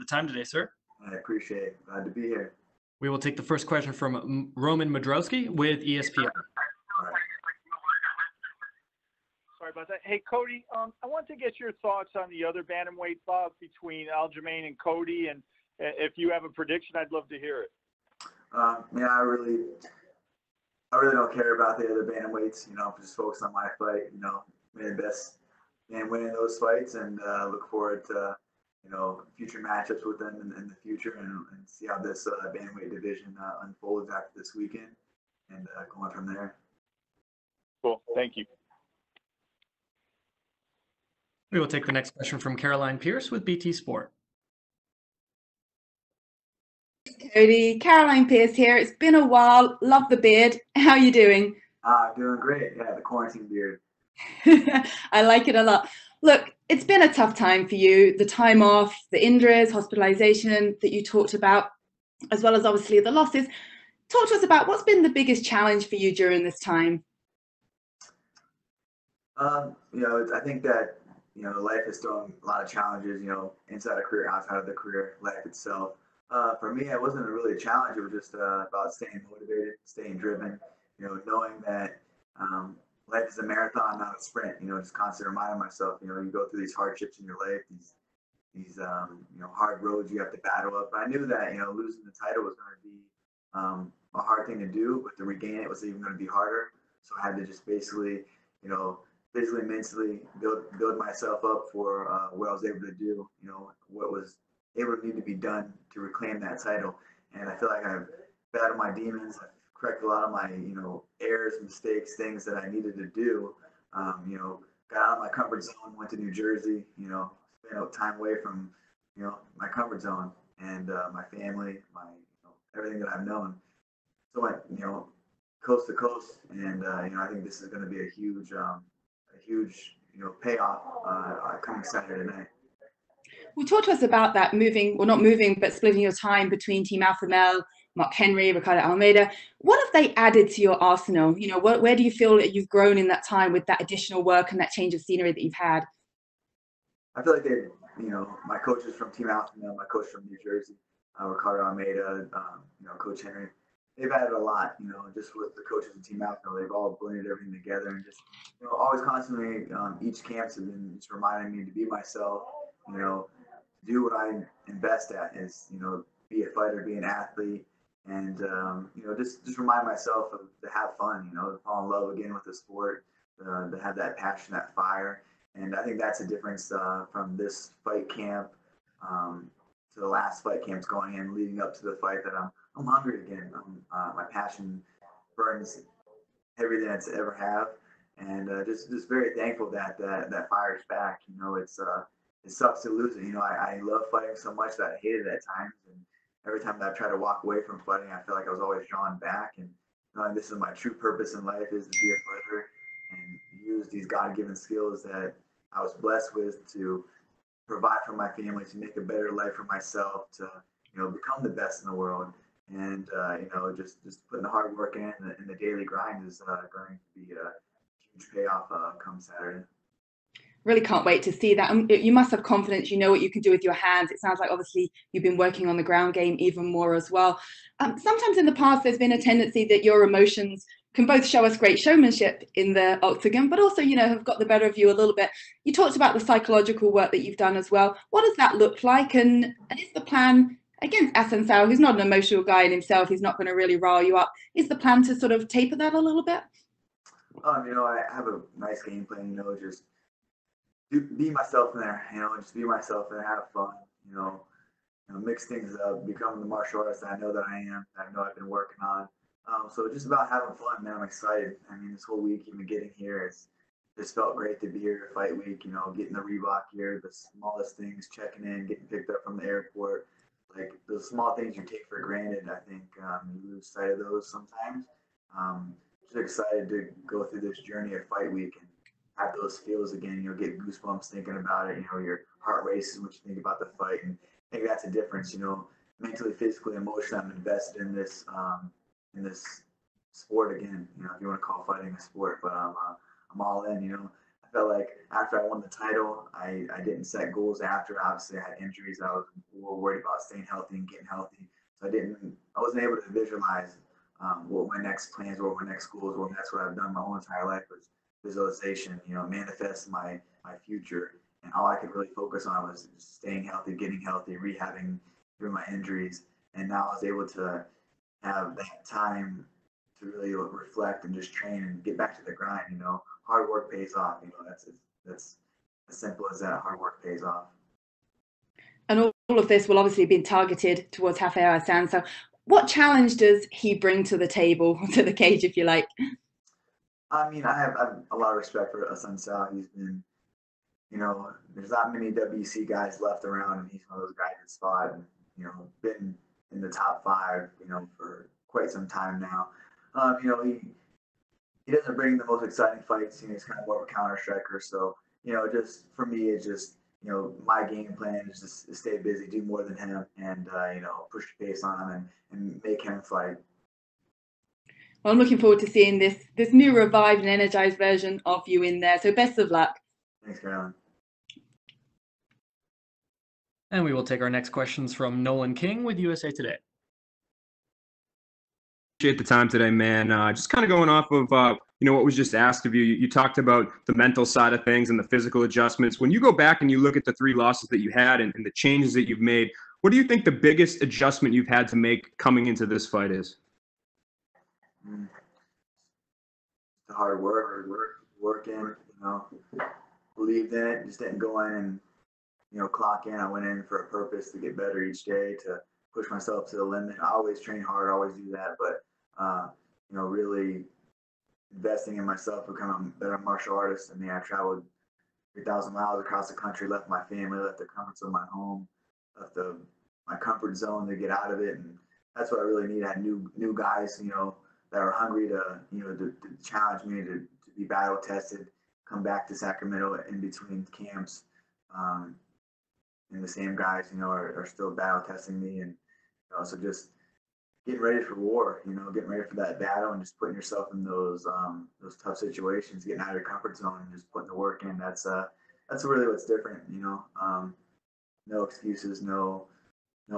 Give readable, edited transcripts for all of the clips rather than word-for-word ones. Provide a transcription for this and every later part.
time today, sir. I appreciate it. Glad to be here. We will take the first question from Roman Madrowski with ESPN. All right. Sorry about that. Hey, Cody, I want to get your thoughts on the other bantamweight bout between Aljamain and Cody, and if you have a prediction, I'd love to hear it. Yeah, I really don't care about the other bantamweights. Just focus on my fight. May the best man win in those fights, and look forward to future matchups with them in the future, and see how this bantamweight division unfolds after this weekend, and going from there. Cool. Thank you. We will take the next question from Caroline Pierce with BT Sport. Cody, Caroline Pierce here. It's been a while. Love the beard. How are you doing? Doing great. Yeah, the quarantine beard. I like it a lot. Look, it's been a tough time for you. The time off, the injuries, hospitalization that you talked about, as well as obviously the losses. Talk to us about what's been the biggest challenge for you during this time. I think that life has thrown a lot of challenges. Inside a career, outside of the career, life itself. For me, it wasn't really a challenge. It was just about staying motivated, staying driven. Knowing that life is a marathon, not a sprint. Just constantly reminding myself. You go through these hardships in your life, these hard roads you have to battle up. I knew that losing the title was going to be a hard thing to do, but to regain it was even going to be harder. So I had to just basically, physically, mentally build myself up for what I was able to do. What was able to need to be done to reclaim that title. And I feel like I've battled my demons. I've corrected a lot of my errors, mistakes, things that I needed to do. Got out of my comfort zone, went to New Jersey. Spent time away from my comfort zone and my family, my everything that I've known. So I went coast to coast, and I think this is going to be a huge payoff coming Saturday night. Well, talk to us about that not moving, but splitting your time between Team Alpha Male, Mark Henry, Ricardo Almeida. What have they added to your arsenal? Where do you feel that you've grown in that time with that additional work and that change of scenery that you've had? I feel like my coaches from Team Alpha Male, my coach from New Jersey, Ricardo Almeida, Coach Henry, they've added a lot, just with the coaches of Team Alpha. They've all blended everything together, and just, always constantly, each camps have been just reminding me to be myself, do what I invest at is, be a fighter, be an athlete, and, just remind myself to have fun, to fall in love again with the sport, to have that passion, that fire. And I think that's the difference from this fight camp to the last fight camps going in, leading up to the fight, that I'm hungry again. My passion burns everything that's ever have, and just very thankful that fire's back. It sucks to lose it. I love fighting so much that I hate it at times, and every time that I try to walk away from fighting, I feel like I was always drawn back. And knowing this is my true purpose in life, is to be a fighter and use these God-given skills that I was blessed with to provide for my family, to make a better life for myself, to become the best in the world. And just putting the hard work in, and the daily grind is going to be a huge payoff come Saturday. Really can't wait to see that. You must have confidence. You know what you can do with your hands. It sounds like obviously you've been working on the ground game even more as well. Sometimes in the past, there's been a tendency that your emotions can both show us great showmanship in the octagon, but also, have got the better of you a little bit. You talked about the psychological work that you've done as well. What does that look like? And is the plan against Assuncao, who's not an emotional guy in himself, he's not going to really rile you up, is the plan to sort of taper that a little bit? I have a nice game plan, just be myself in there, just be myself and have fun, mix things up, become the martial artist that I know that I am, that I know I've been working on. So just about having fun, man. I'm excited. This whole week, even getting here, it's felt great to be here fight week, getting the Reebok gear, the smallest things, checking in, getting picked up from the airport. Like those small things you take for granted, I think you lose sight of those sometimes. Just excited to go through this journey of fight week and have those feels again, get goosebumps thinking about it, your heart races when you think about the fight. And I think that's a difference, mentally, physically, emotionally, I'm invested in this sport again, if you want to call fighting a sport, but I'm all in, I feel felt like after I won the title, I didn't set goals after. Obviously, I had injuries. I was more worried about staying healthy and getting healthy. So I wasn't able to visualize what my next plans were, what my next goals were. And that's what I've done my whole entire life was visualization, manifest my future. And all I could really focus on was just staying healthy, getting healthy, rehabbing through my injuries. And now I was able to have that time to really reflect and just train and get back to the grind. Hard work pays off. That's as simple as that. Hard work pays off. And all of this will obviously be targeted towards Raphael Assuncao. So what challenge does he bring to the table, to the cage, if you like? I mean, I have a lot of respect for Assuncao. He's been, there's not many WC guys left around, and he's one of those guys that fought and, been in the top 5, for quite some time now. He doesn't bring the most exciting fights. He's kind of more of a counter striker. So, just for me, it's just, my game plan is just to stay busy, do more than him, and, push the pace on him and make him fight. Well, I'm looking forward to seeing this new revived and energized version of you in there. So best of luck. Thanks, Carolyn. And we will take our next questions from Nolan King with USA Today. Appreciate the time today, man. Just kind of going off of what was just asked of you. You talked about the mental side of things and the physical adjustments. When you go back and you look at the 3 losses that you had and the changes that you've made, what do you think the biggest adjustment you've had to make coming into this fight is? The hard working, believed in it, just didn't go in and, clock in. I went in for a purpose to get better each day, to push myself to the limit. I always train hard, always do that, but, really investing in myself, becoming a better martial artist. I mean, I traveled 3,000 miles across the country, left my family, left the comforts of my home, left my comfort zone to get out of it. And that's what I really need. I had new guys, that are hungry to challenge me, to be battle tested, come back to Sacramento in between camps. And the same guys, are still battle testing me. And, so just getting ready for war, getting ready for that battle and just putting yourself in those tough situations, getting out of your comfort zone and just putting the work in. That's really what's different, no excuses, no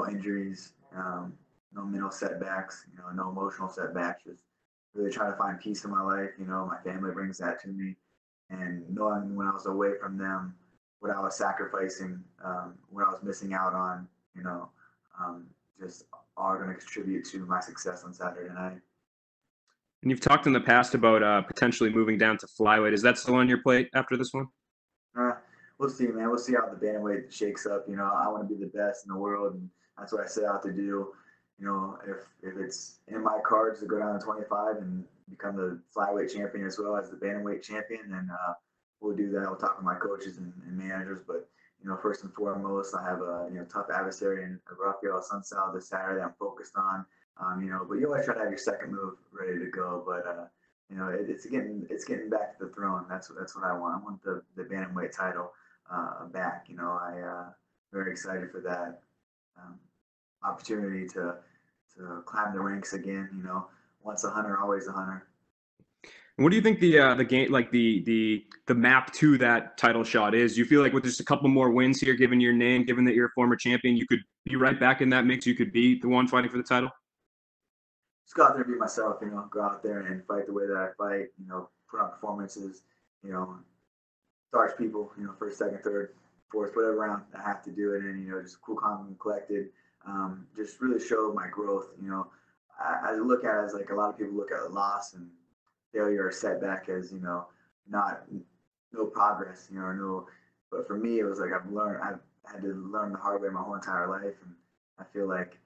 injuries, no mental setbacks, no emotional setbacks, just really trying to find peace in my life. My family brings that to me, and knowing when I was away from them, what I was sacrificing, what I was missing out on, just are going to contribute to my success on Saturday night. And you've talked in the past about potentially moving down to flyweight. Is that still on your plate after this one? We'll see, man. We'll see how the bantamweight shakes up. I want to be the best in the world, and that's what I set out to do. If it's in my cards to go down to 25 and become the flyweight champion as well as the bantamweight champion, then we'll do that. We'll talk with my coaches and managers. But first and foremost, I have a tough adversary in Raphael Assuncao this Saturday. I'm focused on. But you always try to have your second move ready to go. But it's getting back to the throne. That's what I want. I want the bantamweight title back. I very excited for that opportunity to climb the ranks again. Once a hunter, always a hunter. And what do you think the game, like the map to that title shot is? You feel like with just a couple more wins here, given your name, given that you're a former champion, you could be right back in that mix. You could be the one fighting for the title. Just go out there and be myself. Go out there and fight the way that I fight. Put on performances. Starch people. First, second, third, fourth, whatever round I have to do it in. Just cool, calm, and collected. Just really show my growth. I look at it as like a lot of people look at a loss and failure or setback as not no progress, or no. But for me, it was like I've had to learn the hard way my whole entire life, and I feel like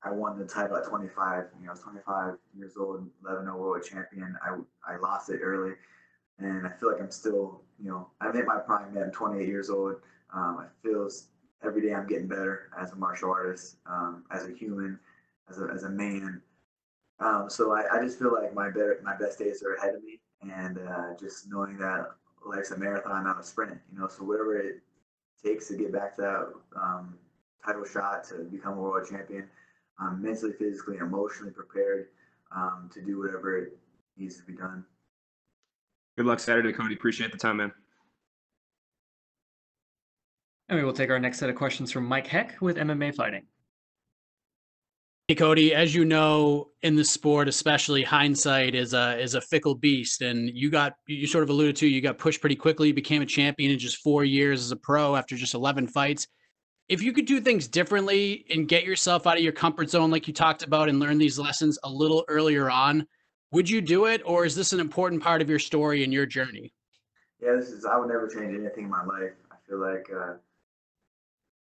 I won the title at 25. I was 25 years old, 11-0 world champion. I lost it early, and I feel like I'm still, I've hit my prime yet. I'm 28 years old. I feel every day I'm getting better as a martial artist, as a human, as a man. So I just feel like my best days are ahead of me, and just knowing that life's a marathon, not a sprint. So whatever it takes to get back to that title shot, to become a world champion, I'm mentally, physically, emotionally prepared to do whatever it needs to be done. Good luck Saturday, Cody. Appreciate the time, man. And we will take our next set of questions from Mike Heck with MMA Fighting. Hey, Cody, as you know, in the sport, especially, hindsight is a fickle beast. And you sort of alluded to, you got pushed pretty quickly, became a champion in just 4 years as a pro after just 11 fights. If you could do things differently and get yourself out of your comfort zone, like you talked about, and learn these lessons a little earlier on, would you do it? Or is this an important part of your story and your journey? Yeah, I would never change anything in my life. I feel like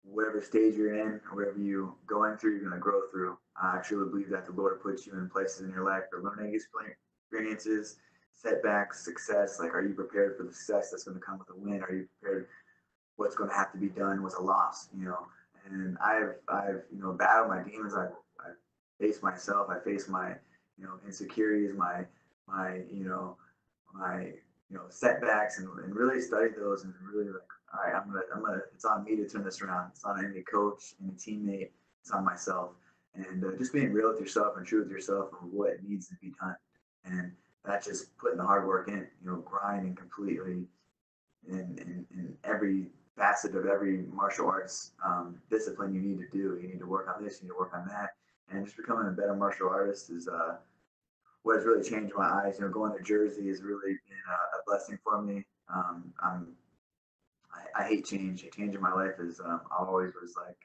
whatever stage you're in, or whatever you're going through, you're going to grow through. I truly believe that the Lord puts you in places in your life for learning experiences, setbacks, success. Like, are you prepared for the success that's going to come with a win? Are you prepared what's going to have to be done with a loss? And I've battled my demons. I faced myself. I faced my insecurities, my setbacks, and really studied those, and really like, all right, I'm gonna. It's on me to turn this around. It's not any coach, any teammate. It's on myself. And just being real with yourself and true with yourself and what needs to be done. And that's just putting the hard work in. Grinding completely in every facet of every martial arts discipline you need to do. You need to work on this. You need to work on that. And just becoming a better martial artist is what has really changed my eyes. Going to Jersey has really been a blessing for me. I hate change. Change in my life is I always was like,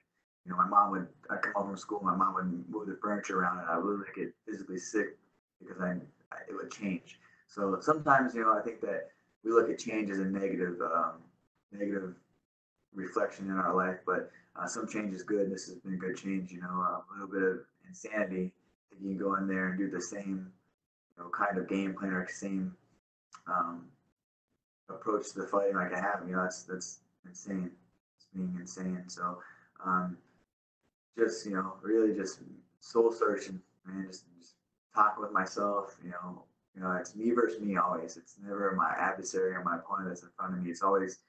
my mom I'd come home from school, my mom would move the furniture around, and I would literally get physically sick because it would change. So sometimes, I think that we look at change as a negative reflection in our life, but some change is good. This has been good change. A little bit of insanity. You can go in there and do the same, kind of game plan or same approach to the fighting like I have. That's insane. It's being insane. So just really just soul searching, man. Just talk with myself. It's me versus me always. It's never my adversary or my opponent that's in front of me. It's always,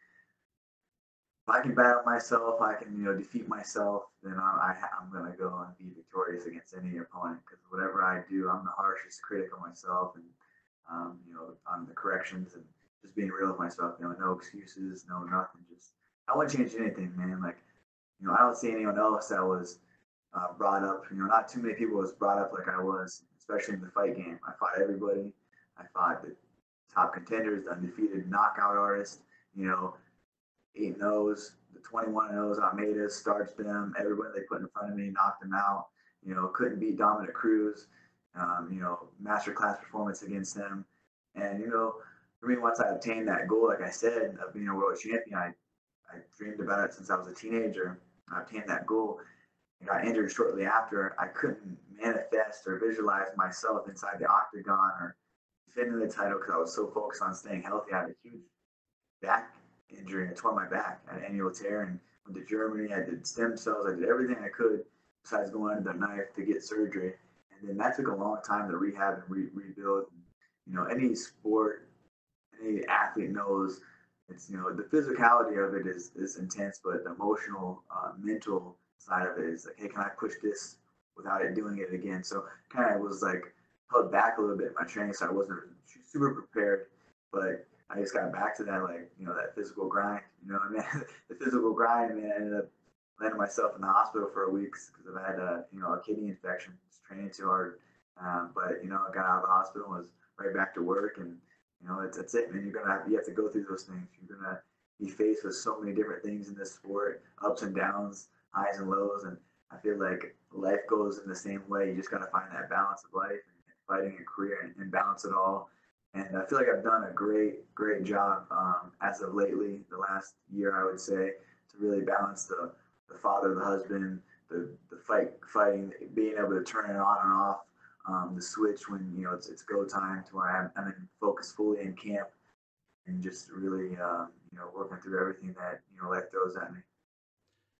if I can battle myself, I can defeat myself, then I'm gonna go and be victorious against any opponent. Because whatever I do, I'm the harshest critic of myself, and on the corrections, and just being real with myself. No excuses, no nothing. Just I wouldn't change anything, man. Like, I don't see anyone else that was brought up. Not too many people was brought up like I was, especially in the fight game. I fought everybody. I fought the top contenders, the undefeated knockout artists. 8-0s, the 21-0s. I made us, starched them. Everybody they put in front of me, knocked them out. Couldn't beat Dominic Cruz. Masterclass performance against them. And for me, once I obtained that goal, like I said, of being a world champion, I dreamed about it since I was a teenager. I obtained that goal. I got injured shortly after. I couldn't manifest or visualize myself inside the octagon or defending the title because I was so focused on staying healthy. I had a huge back injury. I tore my back. I had an annual tear and went to Germany. I did stem cells. I did everything I could besides going under the knife to get surgery. And then that took a long time to rehab and rebuild. Any sport, any athlete knows it's, the physicality of it is intense, but the emotional, mental side of it is like, hey, can I push this without it doing it again? So kind of was like held back a little bit in my training, so I wasn't super prepared, but I just got back to that, like, that physical grind, the physical grind, man. I ended up landing myself in the hospital for a week because I had a kidney infection, just training too hard. But I got out of the hospital and was right back to work, and that's it, man. You have to go through those things. You're gonna be faced with so many different things in this sport, ups and downs, highs and lows, and I feel like life goes in the same way. You just gotta find that balance of life and fighting and career and balance it all. And I feel like I've done a great job as of lately, the last year, I would say, to really balance the father, the husband, the fighting, being able to turn it on and off, the switch when it's go time, to where I'm in focus fully in camp, and just really working through everything that life throws at me.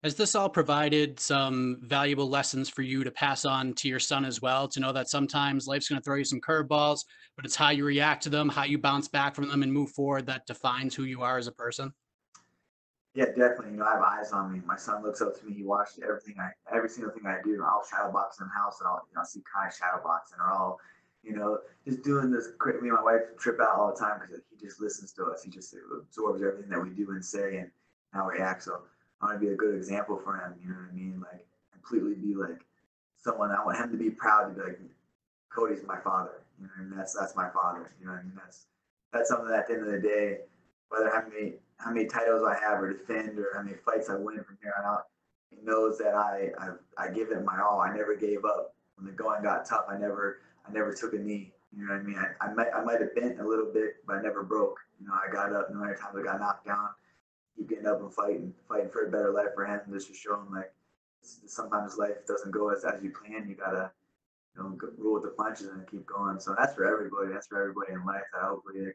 Has this all provided some valuable lessons for you to pass on to your son as well, to know that sometimes life's going to throw you some curveballs, but it's how you react to them, how you bounce back from them and move forward, that defines who you are as a person? Yeah, definitely. I have eyes on me. My son looks up to me. He watches every single thing I do. I'll shadow box in the house, and I'll see Kai shadow boxing, or I'll, just doing this. Me and my wife trip out all the time because he just listens to us. He just absorbs everything that we do and say and how we act. So I want to be a good example for him. You know what I mean? Like completely be like someone. I want him to be proud to be like, Cody's my father. You know what I mean? That's my father. You know what I mean? That's something that at the end of the day, whether how many titles I have or defend or how many fights I win from here on out, he knows that I give it my all. I never gave up. When the going got tough, I never took a knee. You know what I mean? I might have bent a little bit, but I never broke. You know, I got up no matter times I got knocked down. Keep getting up and fighting for a better life for him. Just to show him like sometimes life doesn't go as you plan. You gotta roll with the punches and keep going. So that's for everybody. That's for everybody in life. That hopefully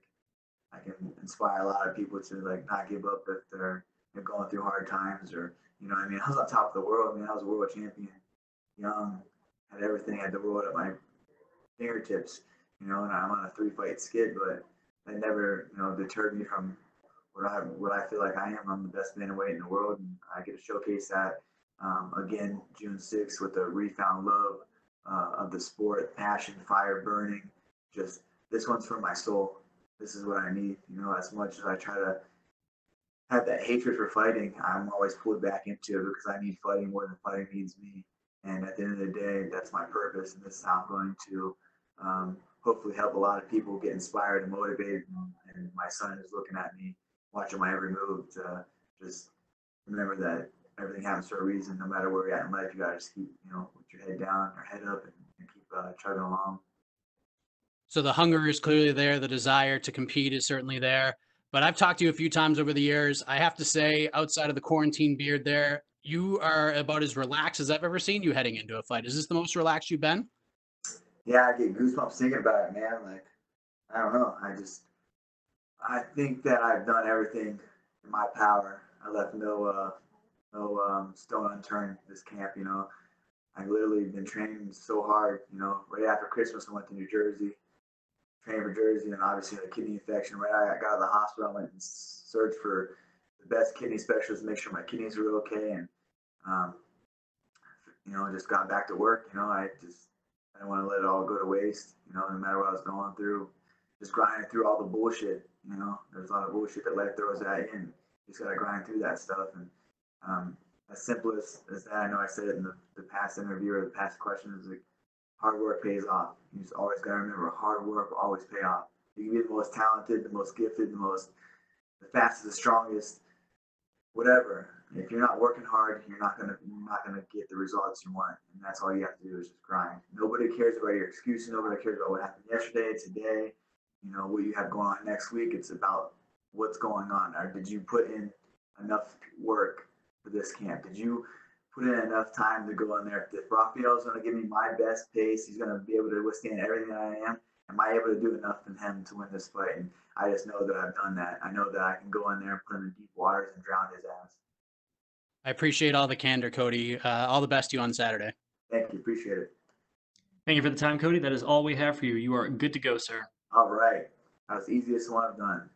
I can inspire a lot of people to like not give up if they're going through hard times or I mean, I was on top of the world. I mean, I was a world champion, young, had everything, had the world at my fingertips. And I'm on a 3-fight skid, but that never deterred me from what I feel like I am. I'm the best bantamweight in the world, and I get to showcase that again June 6th with the refound love of the sport, passion, fire burning. Just this one's for my soul. This is what I need. As much as I try to have that hatred for fighting, I'm always pulled back into it because I need fighting more than fighting needs me. And at the end of the day, that's my purpose, and this is how I'm going to hopefully help a lot of people get inspired and motivated. And my son is looking at me, watching my every move to just remember that everything happens for a reason. No matter where you're at in life, you gotta just keep, with your head down or head up and keep chugging along. So the hunger is clearly there. The desire to compete is certainly there. But I've talked to you a few times over the years. I have to say, outside of the quarantine beard there, you are about as relaxed as I've ever seen you heading into a fight. Is this the most relaxed you've been? Yeah, I get goosebumps thinking about it, man. Like, I don't know. I think that I've done everything in my power. I left no stone unturned this camp. I literally been training so hard. Right after Christmas, I went to New Jersey, trained for Jersey, and obviously had a kidney infection. Right after I got out of the hospital, I went and searched for the best kidney specialist to make sure my kidneys were okay, and just got back to work. I didn't want to let it all go to waste. No matter what I was going through, just grinding through all the bullshit. There's a lot of bullshit that life throws at you, and you just gotta grind through that stuff. And as simple as that, I know I said it in the past interview or the past question, is like hard work pays off. You just always gotta remember, hard work will always pay off. You can be the most talented, the most gifted, the fastest, the strongest, whatever. If you're not working hard, you're not gonna get the results you want. And that's all you have to do is just grind. Nobody cares about your excuses. Nobody cares about what happened yesterday, today, what you have going on next week. It's about what's going on. Or did you put in enough work for this camp? Did you put in enough time to go in there? If Raphael's going to give me my best pace, he's going to be able to withstand everything that I am I able to do enough in him to win this fight? And I just know that I've done that. I know that I can go in there and put him in deep waters and drown his ass. I appreciate all the candor, Cody. All the best to you on Saturday. Thank you. Appreciate it. Thank you for the time, Cody. That is all we have for you. You are good to go, sir. All right. That was the easiest one I've done.